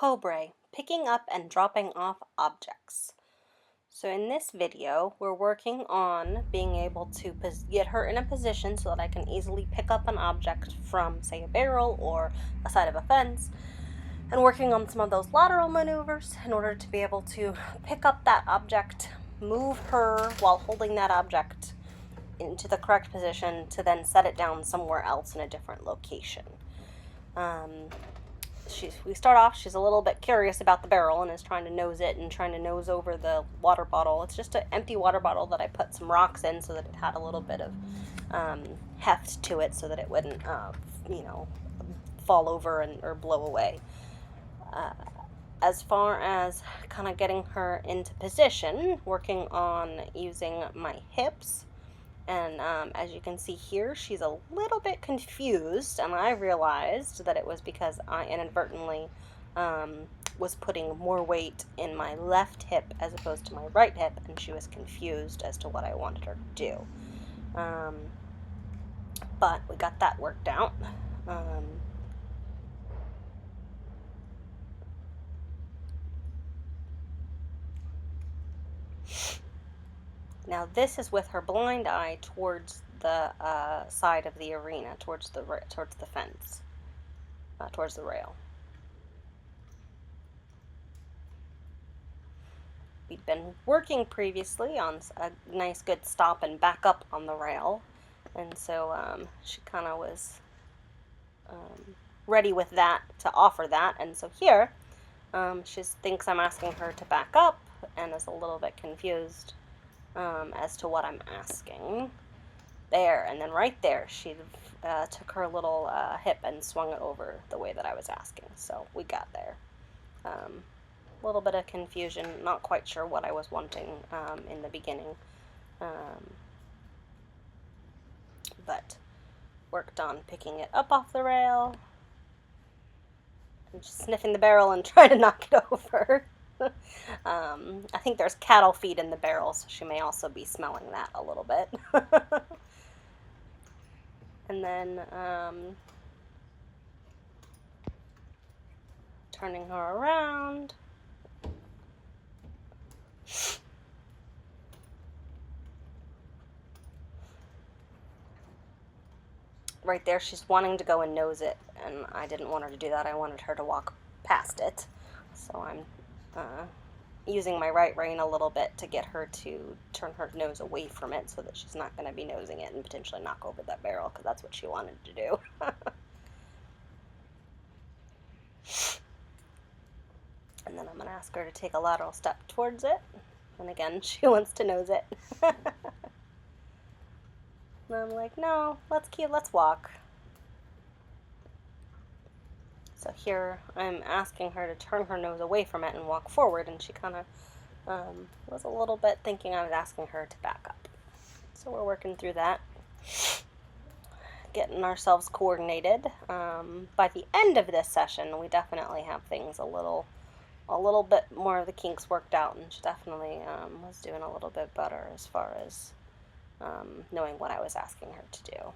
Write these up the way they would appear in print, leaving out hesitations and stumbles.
Cobre, picking up and dropping off objects. So in this video, we're working on being able to get her in a position so that I can easily pick up an object from, say, a barrel or a side of a fence, and working on some of those lateral maneuvers in order to be able to pick up that object, move her while holding that object into the correct position to then set it down somewhere else in a different location. We start off, she's a little bit curious about the barrel and is trying to nose it and trying to nose over the water bottle. It's just an empty water bottle that I put some rocks in so that it had a little bit of heft to it so that it wouldn't, fall over or blow away. As far as kind of getting her into position, working on using my hips. And as you can see here, she's a little bit confused, and I realized that it was because I inadvertently was putting more weight in my left hip as opposed to my right hip, and she was confused as to what I wanted her to do. But we got that worked out. Now this is with her blind eye towards the side of the arena, towards the fence, towards the rail. We'd been working previously on a nice good stop and back up on the rail, and so she kind of was ready with that, to offer that, and so here she thinks I'm asking her to back up and is a little bit confused as to what I'm asking. There, and then right there, she took her little hip and swung it over the way that I was asking. So we got there. A little bit of confusion, not quite sure what I was wanting in the beginning. But worked on picking it up off the rail and just sniffing the barrel and trying to knock it over. I think there's cattle feed in the barrel, so she may also be smelling that a little bit. And then turning her around. Right there, she's wanting to go and nose it, and I didn't want her to do that. I wanted her to walk past it. So I'm using my right rein a little bit to get her to turn her nose away from it so that she's not going to be nosing it and potentially knock over that barrel, because that's what she wanted to do. And then I'm going to ask her to take a lateral step towards it. And again, she wants to nose it. And I'm like, no, let's walk. So here I'm asking her to turn her nose away from it and walk forward, and she kind of was a little bit thinking I was asking her to back up. So we're working through that, getting ourselves coordinated. By the end of this session, we definitely have things a little bit more of the kinks worked out, and she definitely was doing a little bit better as far as knowing what I was asking her to do.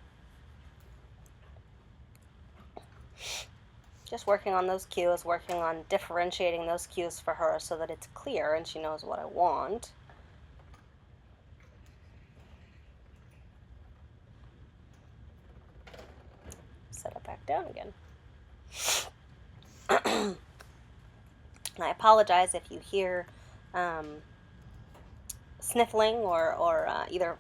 Just working on those cues, working on differentiating those cues for her so that it's clear and she knows what I want. Set it back down again. And I apologize if you hear sniffling or either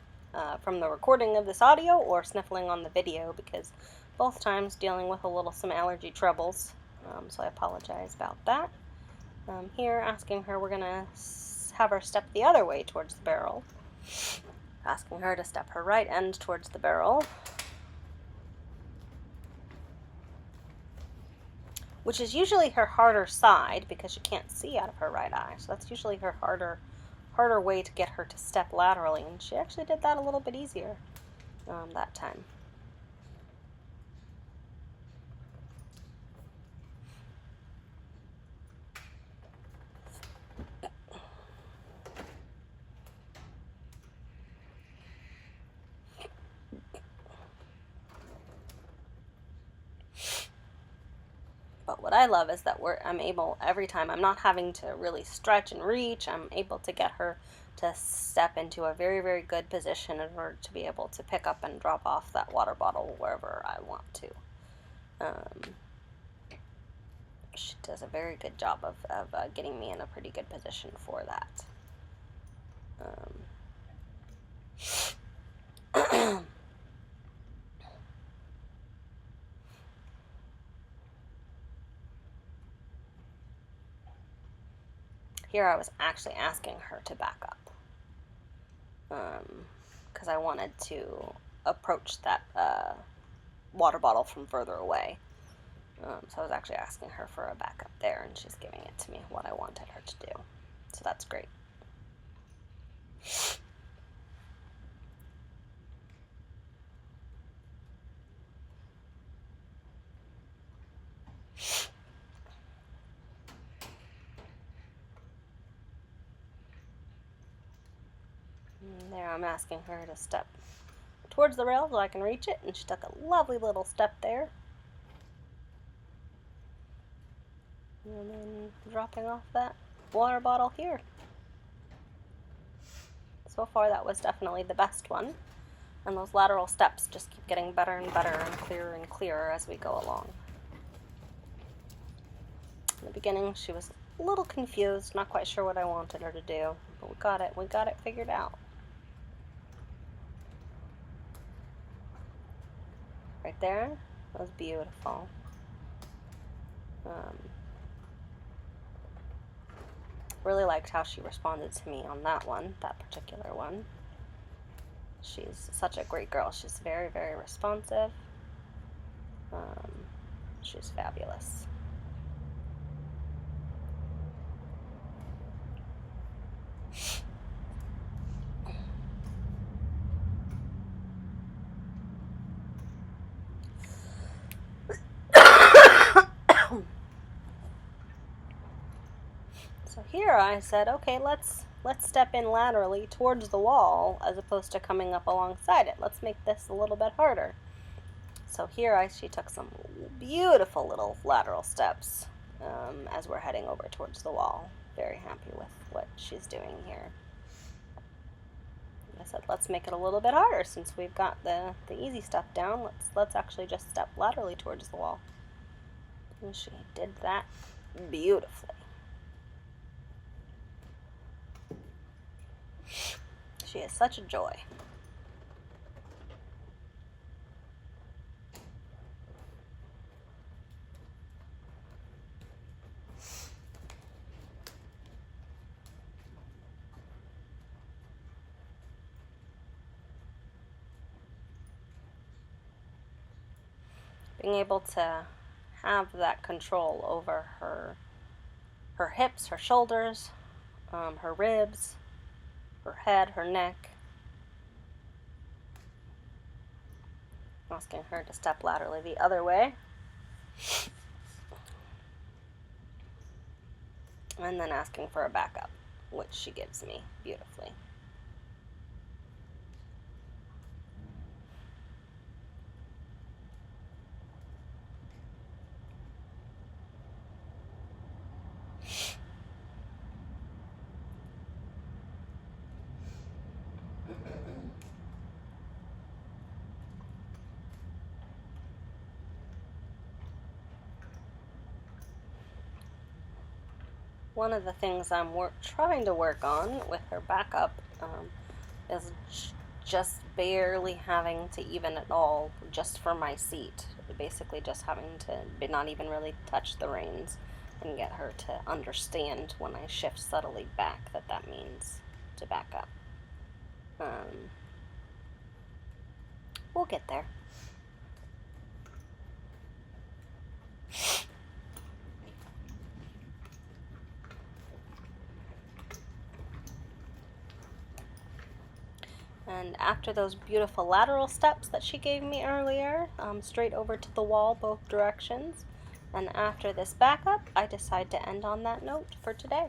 from the recording of this audio or sniffling on the video, because both times dealing with some allergy troubles, so I apologize about that. Here, asking her, we're going to have her step the other way towards the barrel. Asking her to step her right end towards the barrel, which is usually her harder side because she can't see out of her right eye, so that's usually her harder way to get her to step laterally, and she actually did that a little bit easier that time. what I love is that I'm able, every time, I'm not having to really stretch and reach. I'm able to get her to step into a very, very good position in order to be able to pick up and drop off that water bottle wherever I want to. She does a very good job of getting me in a pretty good position for that. Here I was actually asking her to back up, because I wanted to approach that water bottle from further away. So I was actually asking her for a backup there, and she's giving it to me, what I wanted her to do. So that's great. And there I'm asking her to step towards the rail so I can reach it, and she took a lovely little step there. And then dropping off that water bottle here. So far that was definitely the best one, and those lateral steps just keep getting better and better and clearer as we go along. In the beginning she was a little confused, not quite sure what I wanted her to do, but we got it figured out. Right there, that was beautiful. Really liked how she responded to me on that particular one. She's such a great girl. She's very, very responsive. She's fabulous. So here I said, okay, let's step in laterally towards the wall as opposed to coming up alongside it. Let's make this a little bit harder. So here she took some beautiful little lateral steps as we're heading over towards the wall. Very happy with what she's doing here. I said, let's make it a little bit harder since we've got the easy stuff down. Let's actually just step laterally towards the wall. And she did that beautifully. She is such a joy. Being able to have that control over her hips, her shoulders, her ribs, her head, her neck. Asking her to step laterally the other way. And then asking for a backup, which she gives me beautifully. One of the things I'm trying to work on with her backup is just barely having to even at all just for my seat. Basically just having to not even really touch the reins and get her to understand when I shift subtly back that means to back up. We'll get there. And after those beautiful lateral steps that she gave me earlier, straight over to the wall both directions, and after this backup, I decide to end on that note for today.